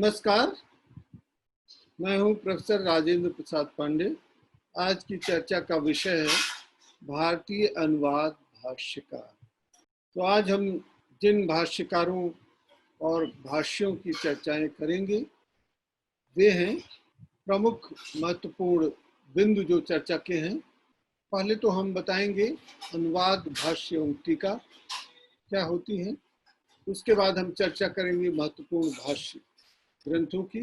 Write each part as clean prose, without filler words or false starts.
नमस्कार, मैं हूं प्रोफेसर राजेंद्र प्रसाद पांडे। आज की चर्चा का विषय है भारतीय अनुवाद भाष्यकार। तो आज हम जिन भाष्यकारों और भाष्यों की चर्चाएं करेंगे वे हैं प्रमुख महत्वपूर्ण बिंदु जो चर्चा के हैं। पहले तो हम बताएंगे अनुवाद भाष्य एवं टीका क्या होती है। उसके बाद हम चर्चा करेंगे महत्वपूर्ण भाष्य ग्रंथों की।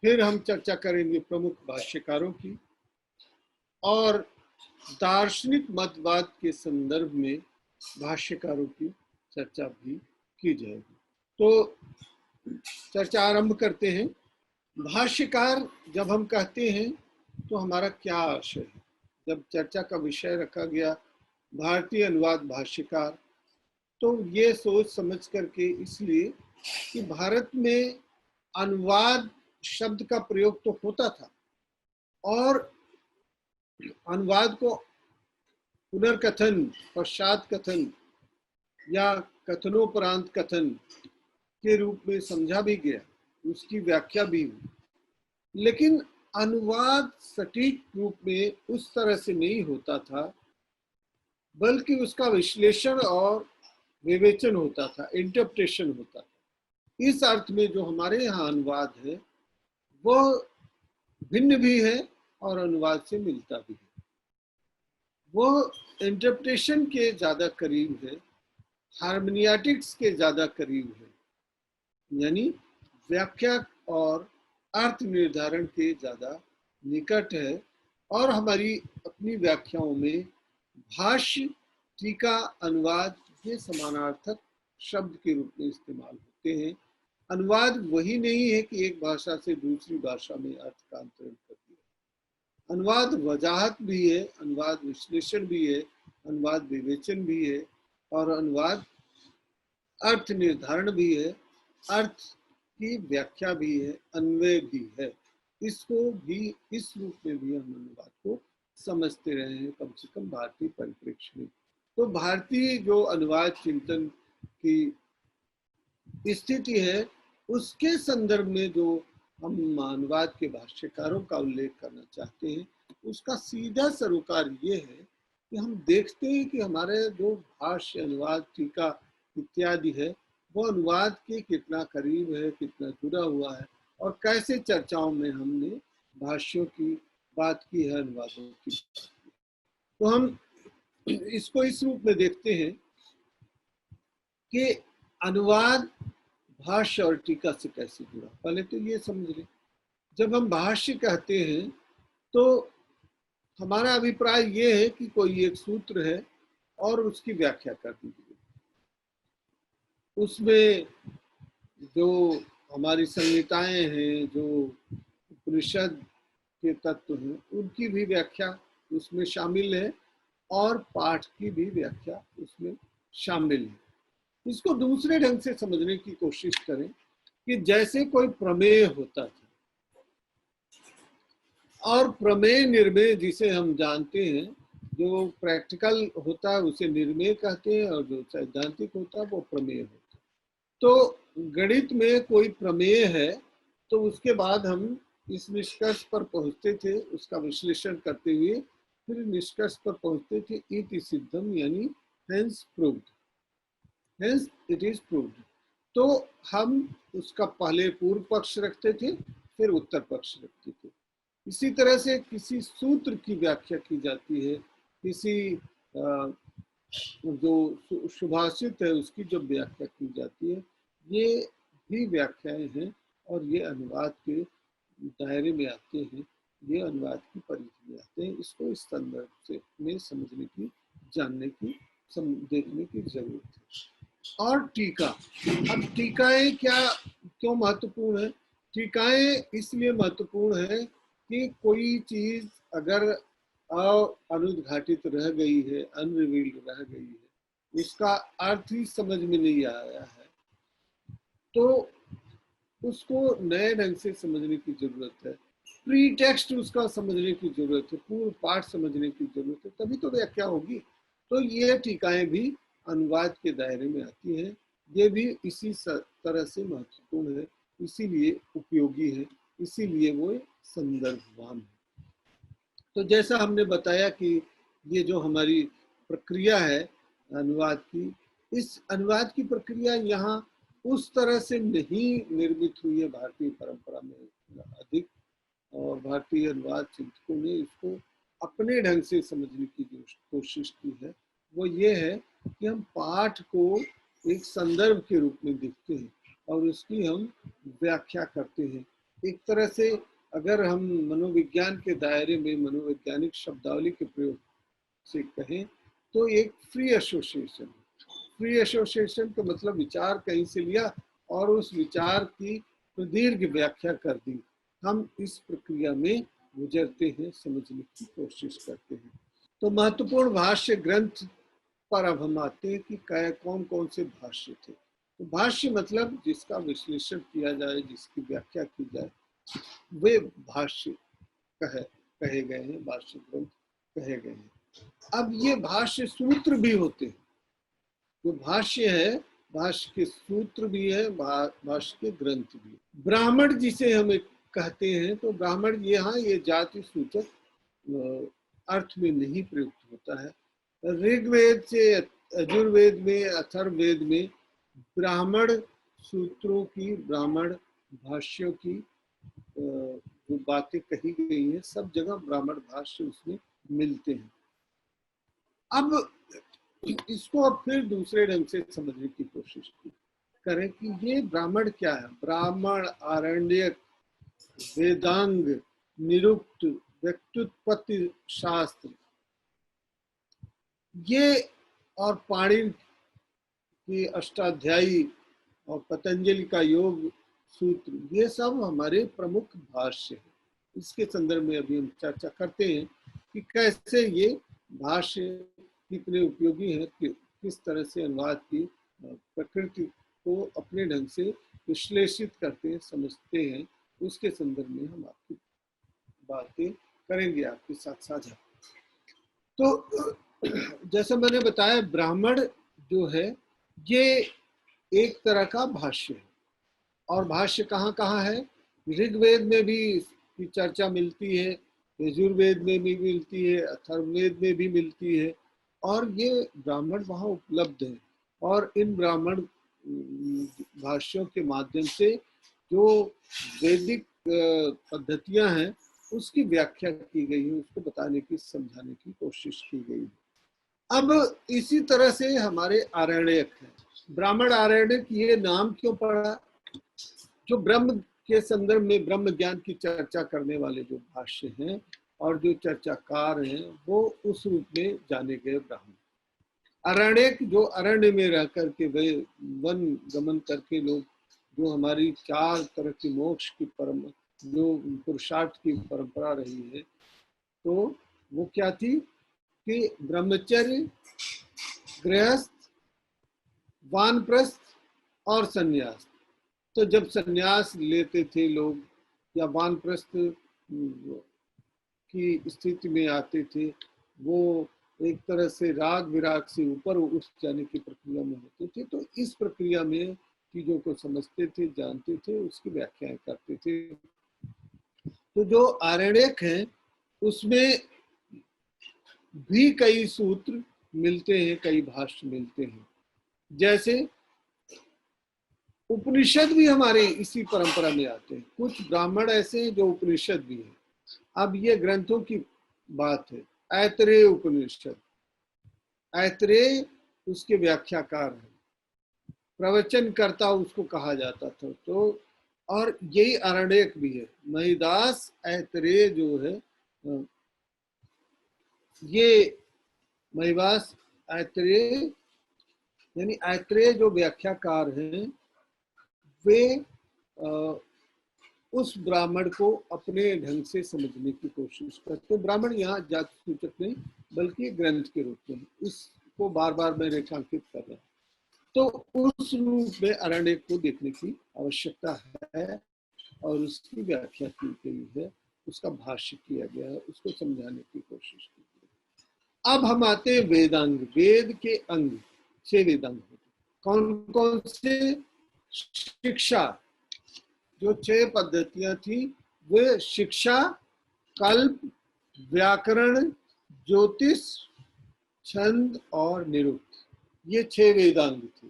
फिर हम चर्चा करेंगे प्रमुख भाष्यकारों की और दार्शनिक मतवाद के संदर्भ में भाष्यकारों की चर्चा भी की जाएगी। तो चर्चा आरंभ करते हैं। भाष्यकार जब हम कहते हैं तो हमारा क्या आशय है? जब चर्चा का विषय रखा गया भारतीय अनुवाद भाष्यकार, तो ये सोच समझ करके, इसलिए कि भारत में अनुवाद शब्द का प्रयोग तो होता था और अनुवाद को पुनर्कथन, पश्चात कथन या कथनोपरांत कथन के रूप में समझा भी गया, उसकी व्याख्या भी हुई। लेकिन अनुवाद सटीक रूप में उस तरह से नहीं होता था, बल्कि उसका विश्लेषण और विवेचन होता था, इंटरप्रिटेशन होता था। इस अर्थ में जो हमारे यहाँ अनुवाद है वह भिन्न भी है और अनुवाद से मिलता भी है। वो इंटरप्रिटेशन के ज्यादा करीब है, हार्मोनियाटिक्स के ज्यादा करीब है, यानी व्याख्या और अर्थ निर्धारण के ज्यादा निकट है। और हमारी अपनी व्याख्याओं में भाष्य, टीका, अनुवाद ये समानार्थक शब्द के रूप में इस्तेमाल होते हैं। अनुवाद वही नहीं है कि एक भाषा से दूसरी भाषा में अर्थ का अंतरण कर दिया। अनुवाद वजाहत भी है, अनुवाद विश्लेषण भी है, अनुवाद विवेचन भी है और अनुवाद अर्थ निर्धारण भी है, अर्थ की व्याख्या भी है, अन्वय भी है। इसको भी, इस रूप में भी हम अनुवाद को समझते रहे हैं, कम से कम भारतीय परिप्रेक्ष्य में। तो भारतीय जो अनुवाद चिंतन की स्थिति है, उसके संदर्भ में जो हम अनुवाद के भाष्यकारों का उल्लेख करना चाहते हैं, उसका सीधा सरोकार ये है कि हम देखते हैं कि हमारे जो भाष्य, अनुवाद, टीका इत्यादि है वो अनुवाद के कितना करीब है, कितना जुड़ा हुआ है और कैसे चर्चाओं में हमने भाष्यों की बात की है, अनुवादों की। तो हम इसको इस रूप में देखते हैं कि अनुवाद भाष्य और टीका से कैसे जुड़ा। पहले तो ये समझ लें, जब हम भाष्य कहते हैं तो हमारा अभिप्राय ये है कि कोई एक सूत्र है और उसकी व्याख्या कर दी गई, उसमें जो हमारी संहिताएं हैं, जो उपनिषद के तत्व हैं, उनकी भी व्याख्या उसमें शामिल है और पाठ की भी व्याख्या उसमें शामिल है। इसको दूसरे ढंग से समझने की कोशिश करें कि जैसे कोई प्रमेय होता था और प्रमेय निर्मेय जिसे हम जानते हैं, जो प्रैक्टिकल होता है उसे निर्मेय कहते हैं और जो सैद्धांतिक होता है वो प्रमेय होता है। तो गणित में कोई प्रमेय है तो उसके बाद हम इस निष्कर्ष पर पहुंचते थे, उसका विश्लेषण करते हुए फिर निष्कर्ष पर पहुंचते थे, इति सिद्धम, यानी hence proved, hence it is proved. तो हम उसका पहले पूर्व पक्ष रखते थे, फिर उत्तर पक्ष रखते थे। इसी तरह से किसी सूत्र की व्याख्या की जाती है, किसी जो सुभाषित है उसकी जब व्याख्या की जाती है, ये भी व्याख्याएं हैं और ये अनुवाद के दायरे में आते हैं, ये अनुवाद की परिधि में आते हैं। इसको इस संदर्भ से में समझने की, जानने की, देखने की जरूरत है। और टीका, अब टीकाएं क्या क्यों महत्वपूर्ण है? टीकाएं इसलिए महत्वपूर्ण है कि कोई चीज अगर अनुद्घाटित रह गई है, अनरिवील्ड रह गई है, इसका अर्थ ही समझ में नहीं आया है, तो उसको नए ढंग से समझने की जरूरत है, प्री टेक्स्ट उसका समझने की जरूरत है, पूर्व पाठ समझने की जरूरत है, तभी तो व्याख्या होगी। तो ये टीकाएं भी अनुवाद के दायरे में आती हैं, ये भी इसी तरह से महत्वपूर्ण है। इसीलिए उपयोगी है, इसीलिए वो संदर्भवान है। तो जैसा हमने बताया कि ये जो हमारी प्रक्रिया है अनुवाद की, इस अनुवाद की प्रक्रिया यहाँ उस तरह से नहीं निर्मित हुई है भारतीय परंपरा में अधिक, और भारतीय अनुवाद चिंतकों ने इसको अपने ढंग से समझने की जो कोशिश की है वो ये है कि हम पाठ को एक संदर्भ के रूप में देखते हैं और उसकी हम व्याख्या करते हैं। एक तरह से अगर हम मनोविज्ञान के दायरे में मनोवैज्ञानिक शब्दावली के प्रयोग से कहें तो एक फ्री एसोसिएशन, फ्री एसोसिएशन का मतलब विचार कहीं से लिया और उस विचार की प्रदीर्घ व्याख्या कर दी। हम इस प्रक्रिया में गुजरते हैं, समझने की कोशिश करते हैं। तो महत्वपूर्ण भाष्य ग्रंथ पर अब हम आते हैं कि कौन कौन से भाष्य थे। तो भाष्य मतलब जिसका विश्लेषण किया जाए, जिसकी व्याख्या की जाए, वे भाष्य कहे गए हैं, भाष्य ग्रंथ कहे गए हैं। अब ये भाष्य सूत्र भी होते हैं। जो भाष्य है, भाष्य के सूत्र भी है, भाष्य के ग्रंथ भी। ब्राह्मण जिसे हम कहते हैं, तो ब्राह्मण यहाँ ये जाति सूचक अर्थ में नहीं प्रयुक्त होता है। ऋग्वेद से यजुर्वेद में, अथर्ववेद में ब्राह्मण सूत्रों की, ब्राह्मण भाष्यों की जो बातें कही गई हैं, सब जगह ब्राह्मण भाष्य उसमें मिलते हैं। अब इसको अब फिर दूसरे ढंग से समझने की कोशिश करें कि ये ब्राह्मण क्या है। ब्राह्मण, आरण्यक, वेदांग, निरुक्त, व्यक्त्युत्पत्ति शास्त्र, ये और पाणिनि की अष्टाध्यायी और पतंजलि का योग सूत्र, ये सब हमारे प्रमुख भाष्य हैं। इसके संदर्भ में अभी हम चर्चा करते हैं कि कैसे ये भाष्य कितने उपयोगी हैं, किस तरह से अनुवाद की प्रकृति को अपने ढंग से विश्लेषित करते हैं, समझते हैं। उसके संदर्भ में हम आपकी बातें करेंगे, आपके साथ साझा। तो जैसे मैंने बताया, ब्राह्मण जो है ये एक तरह का भाष्य है। और भाष्य कहाँ कहाँ है? ऋग्वेद में भी इसकी चर्चा मिलती है, यजुर्वेद में भी मिलती है, अथर्ववेद में भी मिलती है, और ये ब्राह्मण वहाँ उपलब्ध है। और इन ब्राह्मण भाष्यों के माध्यम से जो वैदिक पद्धतियां हैं उसकी व्याख्या की गई है, उसको बताने की, समझाने की कोशिश की गई है। अब इसी तरह से हमारे आरण्यक है। ब्राह्मण आरण्यक ये नाम क्यों पड़ा? जो ब्रह्म के संदर्भ में ब्रह्म ज्ञान की चर्चा करने वाले जो भाष्य हैं और जो चर्चाकार हैं, वो उस रूप में जाने गए ब्राह्मण। अरण्यक जो अरण्य में रह करके, वे वन गमन करके लोग, जो हमारी चार तरह की मोक्ष की जो पुरुषार्थ की परंपरा रही है, तो वो क्या थी कि ब्रह्मचर्य, गृहस्थ, वानप्रस्थ और सन्यास। तो जब सन्यास लेते थे लोग या वानप्रस्थ की स्थिति में आते थे, वो एक तरह से राग विराग से ऊपर उठ जाने की प्रक्रिया में होते थे। तो इस प्रक्रिया में चीजों को समझते थे, जानते थे, उसकी व्याख्याएं करते थे। तो जो आरण्यक है उसमें भी कई सूत्र मिलते हैं, कई भाष्य मिलते हैं। जैसे उपनिषद भी हमारे इसी परंपरा में आते हैं। कुछ ब्राह्मण ऐसे हैं जो उपनिषद भी हैं। अब ये ग्रंथों की बात है। ऐतरेय उपनिषद, ऐतरेय उसके व्याख्याकार हैं, प्रवचनकर्ता उसको कहा जाता था। तो और यही आरण्यक भी है। महिदास ऐतरेय जो है, ये महिवास ऐतरेय यानी ऐतरेय जो व्याख्याकार हैं, वे उस ब्राह्मण को अपने ढंग से समझने की कोशिश करते हैं। ब्राह्मण यहाँ जाति सूचक नहीं बल्कि ग्रंथ के रूप में, इसको बार बार मैं रेखांकित कर रहा हूँ। तो उस रूप में अरण्य को देखने की आवश्यकता है और उसकी व्याख्या की गई है, उसका भाष्य किया गया है, उसको समझाने की कोशिश की गई है। अब हम आते हैं वेदांग। वेद के अंग 6 वेदांग होते। कौन कौन से? शिक्षा, जो 6 पद्धतियां थी वे शिक्षा, कल्प, व्याकरण, ज्योतिष, छंद और निरुक्त, ये 6 वेदांग थे।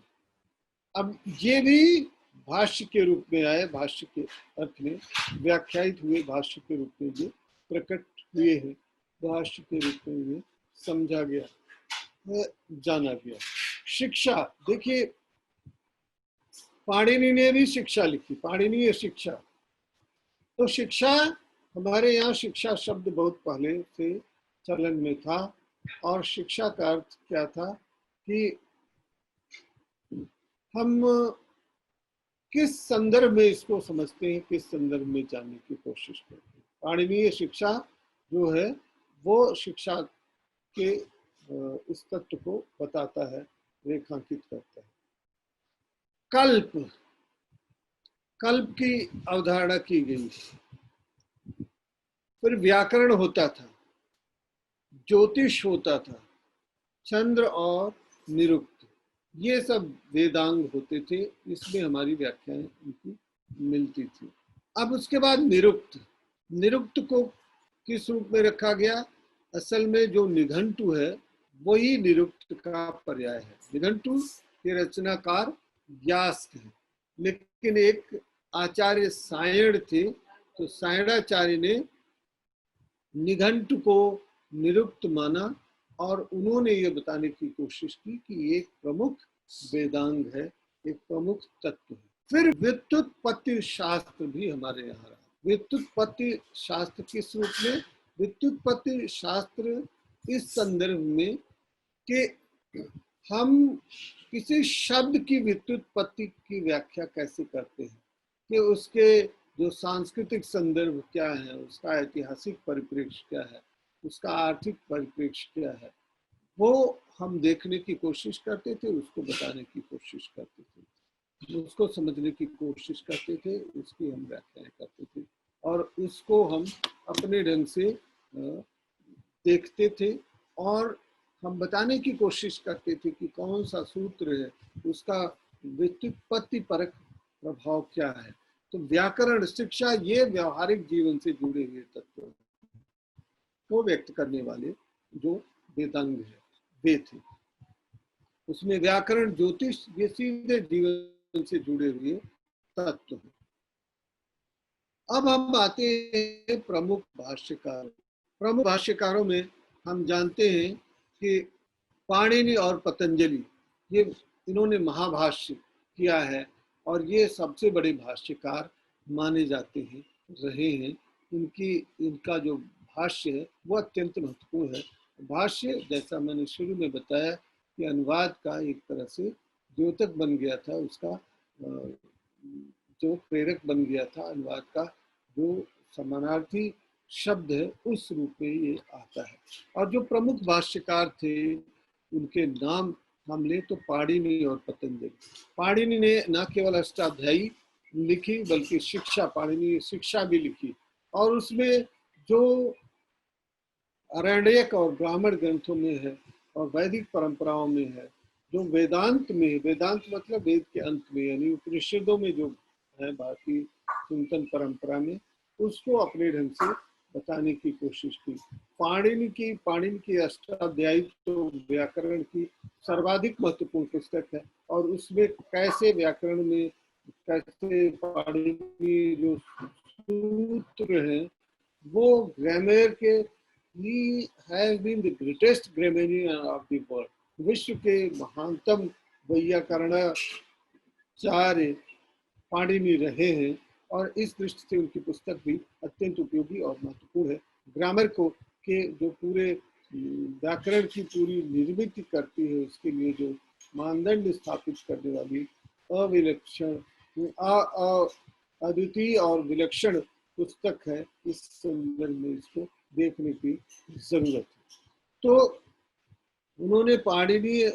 अब ये भी भाष्य के रूप में आए, भाष्य के अर्थ में व्याख्यायित हुए, भाष्य के रूप में ये प्रकट हुए हैं, भाष्य के रूप में ये समझा गया, जाना गया। शिक्षा, देखिए पाणिनि ने भी शिक्षा लिखी, पाणिनीय शिक्षा। तो शिक्षा, हमारे यहाँ शिक्षा शब्द बहुत पहले से चलन में था, और शिक्षा का अर्थ क्या था कि हम किस संदर्भ में इसको समझते हैं, किस संदर्भ में जानने की कोशिश करते हैं। पाणिनीय शिक्षा जो है वो शिक्षा के इस तत्व को बताता है, रेखांकित करता है। कल्प, कल्प की अवधारणा की गई। फिर व्याकरण होता था, ज्योतिष होता था, चंद्र और निरुक्त, ये सब वेदांग होते थे, इसमें हमारी व्याख्याएं उनकी मिलती थी। अब उसके बाद निरुक्त, निरुक्त को किस रूप में रखा गया? असल में जो निघंटु है वही निरुक्त का पर्याय है। निघंटु के रचनाकार व्यास थे, लेकिन एक आचार्य सायण थे, तो सायणाचार्य ने निघंटु को निरुक्त माना, और उन्होंने ये बताने की कोशिश की कि एक प्रमुख वेदांग है, एक प्रमुख तत्व है। फिर व्युत्पत्ति शास्त्र भी हमारे यहाँ रहा। व्युत्पत्ति शास्त्र किस रूप में? व्युत्पत्ति शास्त्र इस संदर्भ में कि हम किसी शब्द की व्युत्पत्ति की व्याख्या कैसे करते हैं, कि उसके जो सांस्कृतिक संदर्भ क्या है, उसका ऐतिहासिक परिप्रेक्ष्य क्या है, उसका आर्थिक परिप्रेक्ष्य क्या है, वो हम देखने की कोशिश करते थे, उसको बताने की कोशिश करते थे, उसको समझने की कोशिश करते थे, उसकी हम व्याख्याएं करते थे, और उसको हम अपने ढंग से देखते थे, और हम बताने की कोशिश करते थे कि कौन सा सूत्र है, उसका व्युत्पत्ति परक प्रभाव क्या है। तो व्याकरण, शिक्षा, ये व्यवहारिक जीवन से जुड़े हुए तत्व को व्यक्त करने वाले जो वेदांग है, वे थे। उसमें व्याकरण, ज्योतिष, ये सीधे जीवन से जुड़े हुए तत्व हैं। अब हम आते हैं प्रमुख भाष्यकार। प्रमुख भाष्यकारों में हम जानते हैं कि पाणिनि और पतंजलि, ये इन्होंने महाभाष्य किया है, और ये सबसे बड़े भाष्यकार माने जाते हैं, रहे हैं। इनका जो भाष्य है वो अत्यंत महत्वपूर्ण है। भाष्य, जैसा मैंने शुरू में बताया कि अनुवाद का एक तरह से द्योतक बन गया था, उसका जो प्रेरक बन गया था, अनुवाद का जो समानार्थी शब्द है उस रूप में ये आता है। और जो प्रमुख भाष्यकार थे उनके नाम हम ले तो पाणिनि और पतंजलि। पाणिनि ने न केवल अष्टाध्यायी लिखी बल्कि शिक्षा, पाणिनि शिक्षा भी लिखी, और उसमें जो आरण्यक और ब्राह्मण ग्रंथों में है और वैदिक परंपराओं में है, जो वेदांत में, वेदांत मतलब वेद के अंत में, यानी उपनिषदों में जो है भारतीय चिंतन परंपरा में, उसको अपने ढंग से बताने की कोशिश की। पाणिनि की अष्टाध्यायी तो व्याकरण की सर्वाधिक महत्वपूर्ण पुस्तक है, और उसमें कैसे व्याकरण में कैसे पाणिनि जो सूत्र है वो ग्रामर के, he has been the greatest grammarian of the world. विश्व के महानतम वैयाकरणाचार्य पाणिनि रहे हैं, और इस दृष्टि से उनकी पुस्तक भी अत्यंत उपयोगी और महत्वपूर्ण है। ग्रामर को के जो पूरे व्याकरण की पूरी निर्मिति करती है, उसके लिए जो मानदंड स्थापित करने वाली अविलक्षण, अद्वितीय और विलक्षण पुस्तक है, इस संदर्भ में इसको देखने की जरूरत है। तो उन्होंने पाणिनीय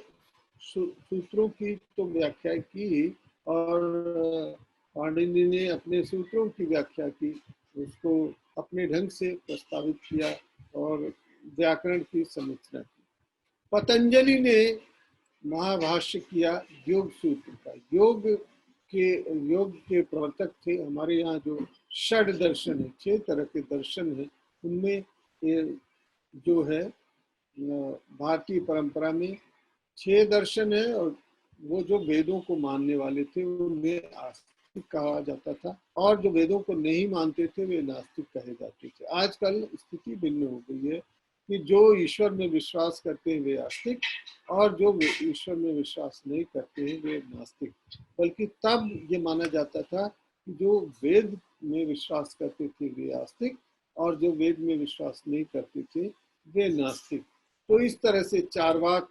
सूत्रों की तो व्याख्या की, और पाणिनि ने अपने सूत्रों की व्याख्या की, उसको अपने ढंग से प्रस्तावित किया और व्याकरण की संरचना की। पतंजलि ने महाभाष्य किया योग सूत्र का। योग योग के प्रवर्तक थे। हमारे यहाँ जो षड दर्शन है, 6 तरह के दर्शन है, उनमें ये जो है भारतीय परंपरा में 6 दर्शन है, और वो जो वेदों को मानने वाले थे उन्हें आस्तिक कहा जाता था, और जो वेदों को नहीं मानते थे वे नास्तिक कहे जाते थे। आजकल स्थिति भिन्न हो गई है कि जो ईश्वर में विश्वास करते हैं वे आस्तिक, और जो ईश्वर में विश्वास नहीं करते हैं वे नास्तिक। बल्कि तब ये माना जाता था कि जो वेद में विश्वास करते थे वे आस्तिक, और जो वेद में विश्वास नहीं करते थे वे नास्तिक। तो इस तरह से चारवाक,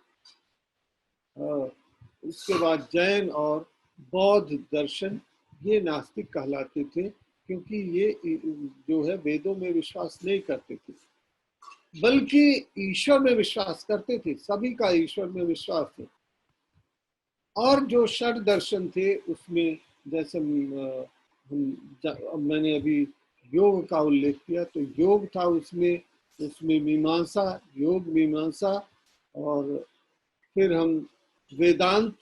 उसके बाद जैन और बौद्ध दर्शन, ये नास्तिक कहलाते थे, क्योंकि ये जो है वेदों में विश्वास नहीं करते थे, बल्कि ईश्वर में विश्वास करते थे। सभी का ईश्वर में विश्वास थे। और जो षड दर्शन थे उसमें जैसे मैंने अभी योग का उल्लेख किया, तो योग था उसमें मीमांसा, योग मीमांसा, और फिर हम वेदांत,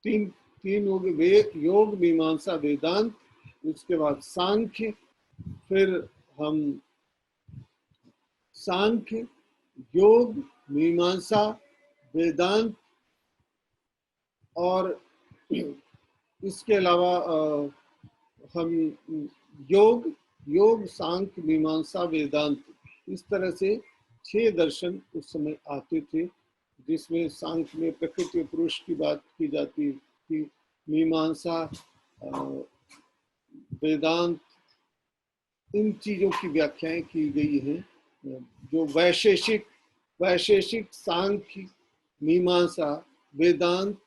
तीन हो गए, योग मीमांसा वेदांत, उसके बाद सांख्य, फिर हम सांख्य, योग, मीमांसा, वेदांत, और इसके अलावा हम योग, सांख्य, मीमांसा, वेदांत, इस तरह से 6 दर्शन उस समय आते थे, जिसमें सांख्य में प्रकृति पुरुष की बात की जाती थी, मीमांसा, वेदांत, इन चीजों की व्याख्याएं की गई हैं। जो वैशेषिक सांख्य, मीमांसा, वेदांत,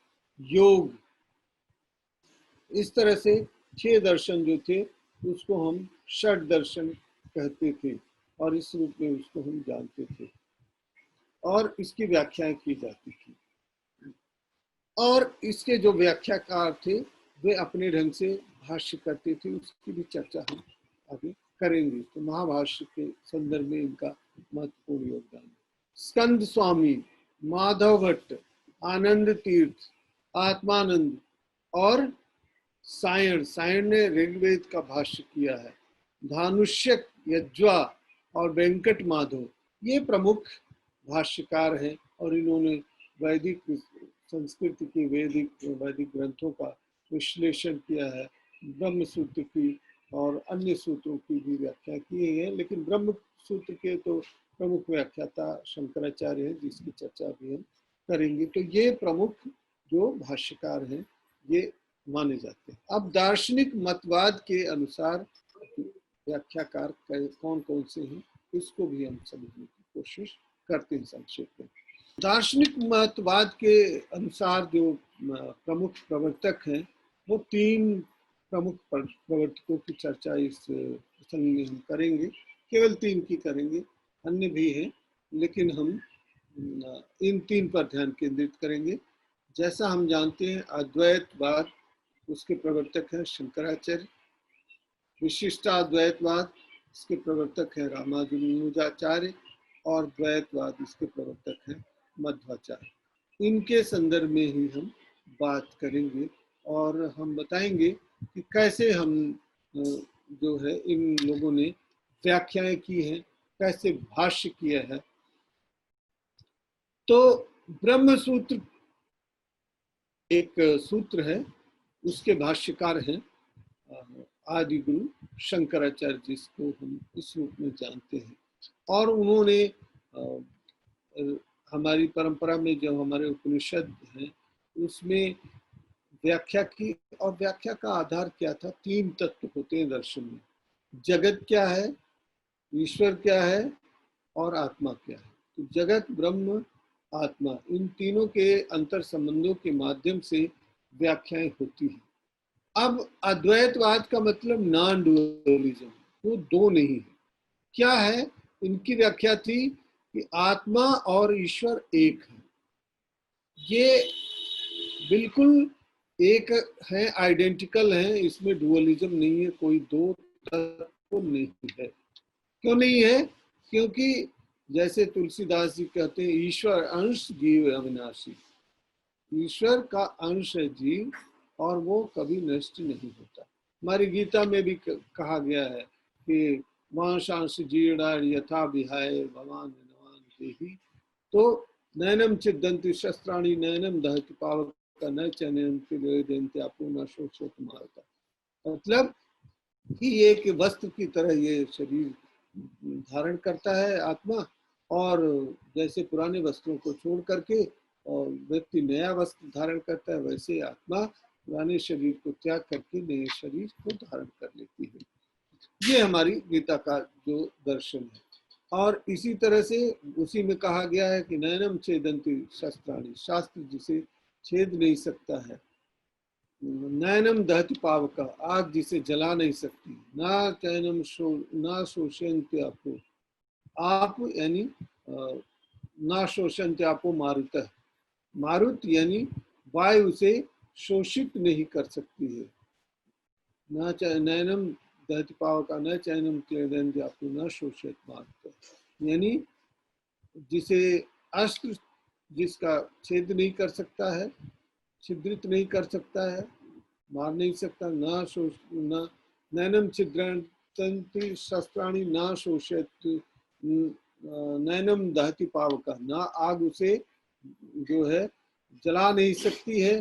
योग, इस तरह से 6 दर्शन जो थे उसको हम षड दर्शन कहते थे, और इस रूप में उसको हम जानते थे, और इसकी व्याख्याएं की जाती थी। और इसके जो व्याख्याकार थे वे अपने ढंग से भाष्य करते थे, उसकी भी चर्चा हम आगे करेंगे। तो महाभाष्य के संदर्भ में इनका महत्वपूर्ण योगदान है। स्कंद स्वामी, माधव भट्ट, आनंद तीर्थ, आत्मानंद और सायण ने ऋग्वेद का भाष्य किया है। धानुष्यक, यज्वा और वेंकट माधव ये प्रमुख भाष्यकार हैं, और इन्होंने वैदिक संस्कृति की वैदिक ग्रंथों का विश्लेषण किया है। ब्रह्म सूत्र की और अन्य सूत्रों की भी व्याख्या की है, लेकिन ब्रह्म सूत्र के तो प्रमुख व्याख्याता शंकराचार्य हैं, जिसकी चर्चा भी हम करेंगे। तो ये प्रमुख जो भाष्यकार हैं ये माने जाते हैं। अब दार्शनिक मतवाद के अनुसार व्याख्याकार कौन कौन से हैं, इसको भी हम समझने की कोशिश करते हैं संक्षेप में। दार्शनिक मतवाद के अनुसार जो प्रमुख प्रवर्तक हैं, वो 3 प्रमुख प्रवर्तकों की चर्चा इस प्रसंग में हम करेंगे। केवल 3 की करेंगे, अन्य भी हैं, लेकिन हम इन 3 पर ध्यान केंद्रित करेंगे। जैसा हम जानते हैं, अद्वैतवाद, उसके प्रवर्तक हैं शंकराचार्य। विशिष्टाद्वैतवाद, इसके प्रवर्तक हैं रामानुजाचार्य, और द्वैतवाद, इसके प्रवर्तक हैं मध्वाचार्य। इनके संदर्भ में ही हम बात करेंगे, और हम बताएंगे कि कैसे हम जो है इन लोगों ने व्याख्याएं की हैं, कैसे भाष्य किया है। तो ब्रह्म सूत्र एक सूत्र है, उसके भाष्यकार हैं आदि गुरु शंकराचार्य, जिसको हम इस रूप में जानते हैं। और उन्होंने हमारी परंपरा में जो हमारे उपनिषद हैं उसमें व्याख्या की, और व्याख्या का आधार क्या था? 3 तत्व होते हैं दर्शन में। जगत क्या है, ईश्वर क्या है, और आत्मा क्या है। तो जगत, ब्रह्म, आत्मा, इन तीनों के अंतर संबंधों के माध्यम से व्याख्याएं होती हैं। अब अद्वैतवाद का मतलब नॉन डुअलिज्म, वो 2 नहीं है। क्या है? इनकी व्याख्या थी कि आत्मा और ईश्वर एक है, ये बिल्कुल एक है, आइडेंटिकल है, इसमें डुअलिज्म नहीं है, कोई 2 तत्व नहीं है। क्यों नहीं है? क्योंकि जैसे तुलसीदास जी कहते हैं, ईश्वर अंश जीव अविनाशी। ईश्वर का अंश है जीव, और वो कभी नष्ट नहीं होता। हमारी गीता में भी कहा गया है कि वांशांश जीर्णा यथा विहाय भवान नवान देहि। तो नयनम छिदन्ति शस्त्राणि नयनम दहति पावक न चैनम क्लेदन्ति आपो न शोषयत मारता। मतलब कि एक वस्त्र की तरह ये शरीर धारण करता है आत्मा, और जैसे पुराने वस्त्रों को छोड़ करके और व्यक्ति नया वस्त्र धारण करता है, वैसे आत्मा पुराने शरीर को त्याग करके नए शरीर को धारण कर लेती है। ये हमारी गीता का जो दर्शन है। और इसी तरह से उसी में कहा गया है कि नयनम छेदन्ति शस्त्राणि, शास्त्र जिसे छेद नहीं सकता है। नयनम दहति पावक, आग जिसे जला नहीं सकती। ना चैनम ना शोषयन्ति आपो, आप यानी ना शोषयन्ति आपो मारुतः, मारुत यानी वायु से शोषित नहीं कर सकती है। न नयनम दहति पावक न चैनम क्लेदन्ति आपो न शोषयत मारुतः, यानी जिसे अस्त्र जिसका छेद नहीं कर सकता है, छिद्रित नहीं कर सकता है, मार नहीं सकता। न नैनम छिद्रंति शस्त्राणि न शोषयत नैनम दहति पावक, न आग उसे जो है जला नहीं सकती है।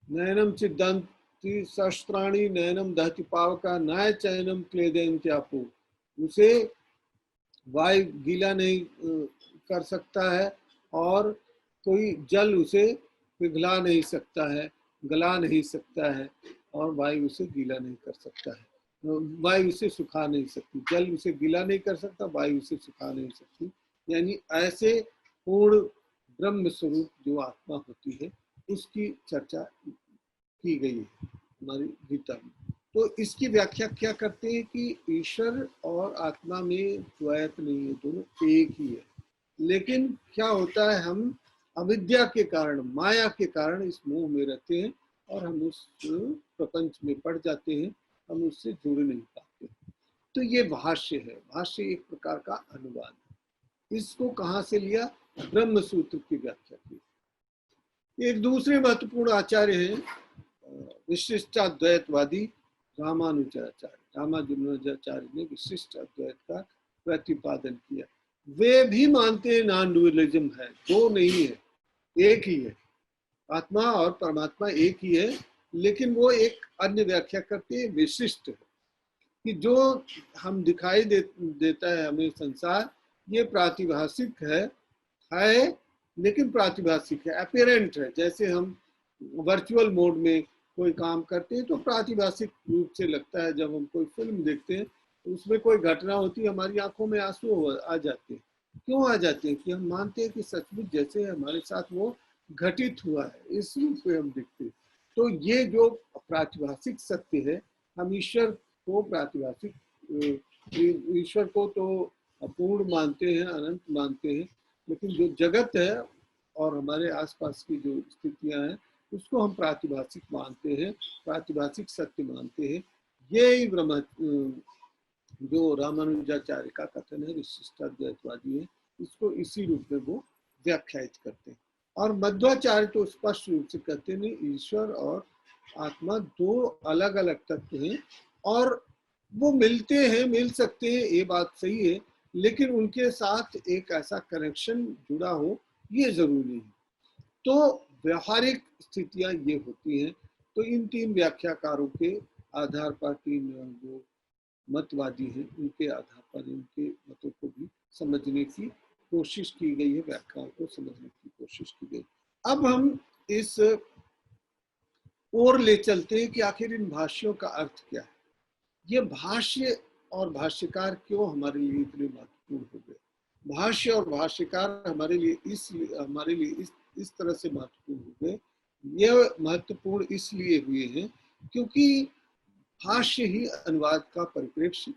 नैनम छिदन्ति शस्त्राणि नैनम दहति पावक न चैनम क्लेदन्त्यापो, उसे वायु गीला नहीं कर सकता है और कोई जल उसे पिघला नहीं सकता है, गला नहीं सकता है, और वायु उसे गीला नहीं कर सकता है। वायु उसे सुखा नहीं सकती, जल उसे गीला नहीं कर सकता, वायु उसे सुखा नहीं सकती। यानी ऐसे पूर्ण ब्रह्म स्वरूप जो आत्मा होती है उसकी चर्चा की गई है हमारी गीता में। तो इसकी व्याख्या क्या करते हैं कि ईश्वर और आत्मा में द्वैत नहीं है, दोनों एक ही है। लेकिन क्या होता है, हम अविद्या के कारण, माया के कारण इस मोह में रहते हैं और हम उस प्रपंच में पड़ जाते हैं, हम उससे जुड़ नहीं पाते। तो ये भाष्य है, भाष्य एक प्रकार का अनुवाद है। इसको कहाँ से लिया? ब्रह्म सूत्र की व्याख्या की। एक दूसरे महत्वपूर्ण आचार्य हैं विशिष्टाद्वैतवादी रामानुजाचार्य। रामानुजाचार्य ने विशिष्ट अद्वैत का प्रतिपादन किया। वे भी मानते हैं नॉन डुअलिज्म है, दो नहीं है, एक ही है। आत्मा और परमात्मा एक ही है, लेकिन वो एक अन्य व्याख्या करते हैं, विशिष्ट है। कि जो हम दिखाई देता है हमें संसार, ये प्रातिभाषिक है लेकिन प्रातिभाषिक है, अपीरेंट है। जैसे हम वर्चुअल मोड में कोई काम करते हैं तो प्रातिभाषिक रूप से लगता है। जब हम कोई फिल्म देखते हैं तो उसमें कोई घटना होती है, हमारी आंखों में आंसू आ जाते हैं। क्यों आ जाते हैं? कि हम मानते हैं कि सचमुच जैसे हमारे साथ वो घटित हुआ है, इस रूप में हम देखते हैं। तो ये जो प्रातिभाषिक सत्य है, हम ईश्वर को प्रातिभाषिक, ईश्वर को तो अपूर्ण मानते हैं, अनंत मानते हैं, लेकिन जो जगत है और हमारे आसपास की जो स्थितियां हैं उसको हम प्रातिभाषिक मानते हैं, प्रातिभाषिक सत्य मानते हैं। ये ब्रह्म जो रामानुजाचार्य का कथन है, विशिष्टाद्वैतवादी है, इसको इसी रूप में वो व्याख्यायित करते हैं। और मध्वाचार्य तो स्पष्ट रूप से कहते हैं ईश्वर और आत्मा दो अलग अलग तत्व हैं और वो मिलते हैं, मिल सकते हैं, ये बात सही है, लेकिन उनके साथ एक ऐसा कनेक्शन जुड़ा हो ये जरूरी है। तो व्यवहारिक स्थितियां ये होती हैं। तो इन तीन व्याख्याकारों के आधार पर, तीन जो मतवादी हैं उनके आधार पर उनके मतों को भी समझने की कोशिश की गई है, व्याख्याओं को समझने की कोशिश की गई। अब हम इस ओर ले चलते हैं कि आखिर इन भाष्यों का अर्थ क्या है। ये भाष्य और भाष्यकार क्यों हमारे लिए इतने महत्वपूर्ण हो गए? भाष्य और भाष्यकार हमारे लिए इस तरह से महत्वपूर्ण हो गए। ये महत्वपूर्ण इसलिए हुए हैं क्योंकि भाष्य ही अनुवाद का परिप्रेक्ष्य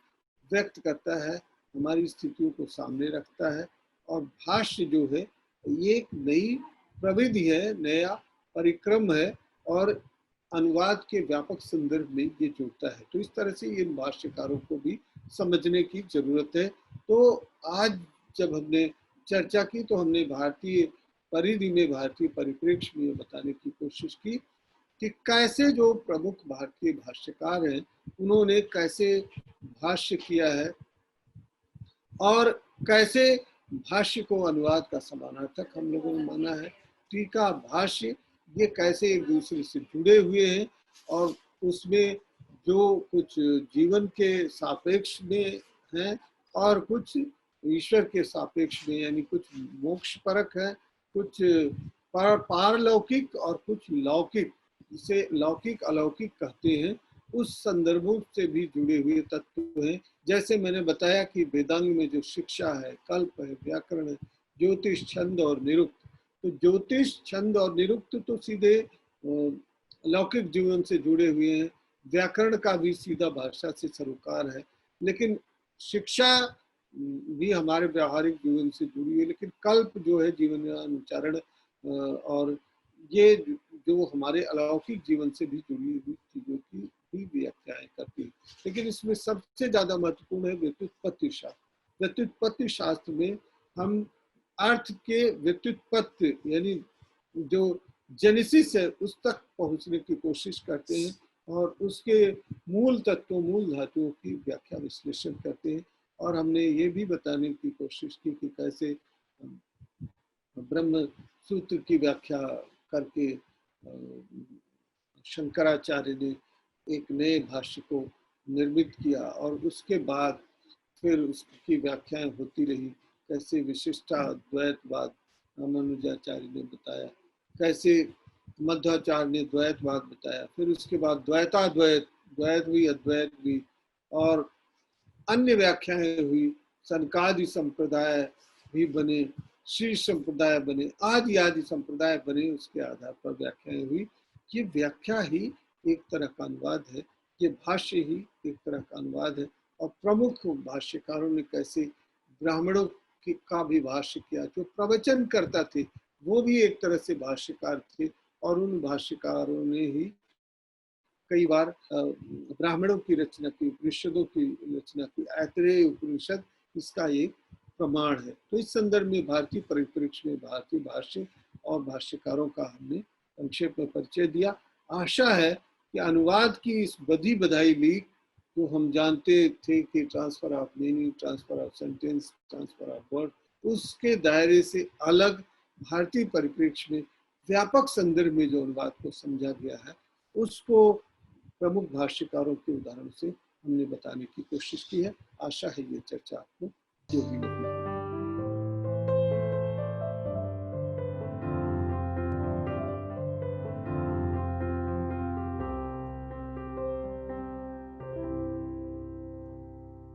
व्यक्त करता है, हमारी स्थितियों को सामने रखता है। और भाष्य जो है ये एक नई प्रविधि है, नया परिक्रम है और अनुवाद के व्यापक संदर्भ में ये जुड़ता है। तो इस तरह से इन भाष्यकारों को भी समझने की जरूरत है। तो आज जब हमने चर्चा की तो हमने भारतीय परिधि में, भारतीय परिप्रेक्ष्य में बताने की कोशिश की कि कैसे जो प्रमुख भारतीय भाष्यकार हैं उन्होंने कैसे भाष्य किया है और कैसे भाष्य को अनुवाद का समानार्थक हम लोगों ने माना है। टीका भाष्य ये कैसे एक दूसरे से जुड़े हुए हैं और उसमें जो कुछ जीवन के सापेक्ष में है और कुछ ईश्वर के सापेक्ष में, यानी कुछ मोक्ष परक है, कुछ पारलौकिक और कुछ लौकिक, जिसे लौकिक अलौकिक कहते हैं, उस संदर्भों से भी जुड़े हुए तत्व हैं। जैसे मैंने बताया कि वेदांग में जो शिक्षा है, कल्प है, व्याकरण है, ज्योतिष, छंद और निरुक्त। तो ज्योतिष, छंद और निरुक्त तो सीधे लौकिक जीवन से जुड़े हुए हैं। व्याकरण का भी सीधा भाषा से सरोकार है, लेकिन शिक्षा भी हमारे व्यावहारिक जीवन से जुड़ी है। लेकिन कल्प जो है जीवन अनुचरण और ये जो हमारे अलौकिक जीवन से भी जुड़ी हुई चीजों की भी व्याख्याएं करती है। लेकिन इसमें सबसे ज्यादा महत्वपूर्ण है व्युत्पत्ति शास्त्र। व्युत्पत्ति शास्त्र में हम अर्थ के व्युत्पत्ति यानी जो जेनेसिस है उस तक पहुंचने की कोशिश करते हैं और उसके मूल तत्वों, मूल धातुओं की व्याख्या विश्लेषण करते हैं। और हमने ये भी बताने की कोशिश की कि कैसे ब्रह्म सूत्र की व्याख्या करके शंकराचार्य ने एक नए भाष्य को निर्मित किया और उसके बाद फिर उसकी व्याख्याएं होती रही। कैसे विशिष्टाद्वैतवाद रामानुजाचार्य ने बताया, कैसे मध्वाचार्य ने द्वैतवाद बताया, फिर उसके बाद द्वैताद्वैत, द्वैत भी अद्वैत भी, और अन्य व्याख्याएं हुई। सनकादि संप्रदाय भी बने, श्री संप्रदाय बने, आदि आदि संप्रदाय बने, उसके आधार पर व्याख्याएं हुई। ये व्याख्या ही एक तरह का अनुवाद है, ये भाष्य ही एक तरह का अनुवाद है। और प्रमुख भाष्यकारों ने कैसे ब्राह्मणों का भी भाष्य किया, जो प्रवचन करता थे वो भी एक तरह से भाष्यकार थे, और उन भाष्यकारों ने ही कई बार ब्राह्मणों की रचना की, उपनिषदों की रचना की। ऐतरेय उपनिषद इसका एक प्रमाण है। तो इस संदर्भ में भारतीय परिप्रेक्ष्य में भारतीय भाष्य और भाष्यकारों का हमने संक्षेप में परिचय दिया। आशा है कि अनुवाद की इस बधी बधाई लीक जो हम जानते थे कि transfer of meaning, transfer of sentence, transfer of word, उसके दायरे से अलग भारतीय परिप्रेक्ष्य में व्यापक संदर्भ में जो अनुवाद को समझा गया है, उसको प्रमुख भाष्यकारों के उदाहरण से हमने बताने की कोशिश की है। आशा है ये चर्चा आपको उपयोगी लगी।